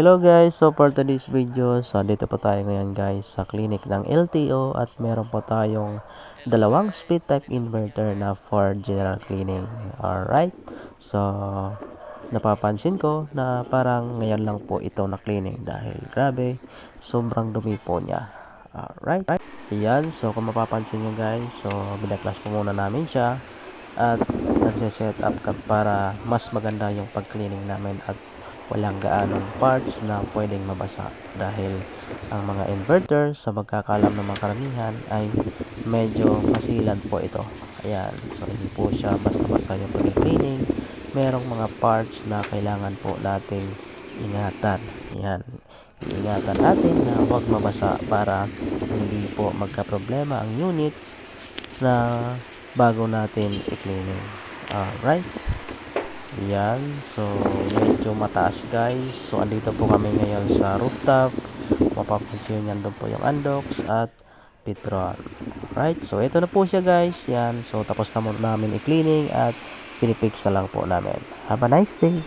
Hello guys, so for today's video, so dito po tayo ngayon guys sa clinic ng LTO at meron po tayong dalawang split type inverter na for general cleaning. Alright, so napapansin ko na parang ngayon lang po ito na cleaning dahil grabe, sobrang dumi po niya. Alright, ayan, so kung mapapansin nyo guys, so binaklas po muna namin siya at nagse-set up para mas maganda yung pag-cleaning namin at walang gaanong parts na pwedeng mabasa dahil ang mga inverter sa pagkakalam ng mga karamihan ay medyo masilan po ito. Ayan, so hindi po siya basta-basta yung pag-cleaning, merong mga parts na kailangan po nating ingatan. Ayan, iingatan natin na huwag mabasa para hindi po magka-problema ang unit na bago natin i-cleaning. Alright, yan, so medyo mataas guys. So andito po kami ngayon sa rooftop. Mapapansin yan, doon po yung Andox at Petron. Right, so ito na po siya guys. Yan, so tapos na muna namin i-cleaning at pinipix na lang po namin. Have a nice day.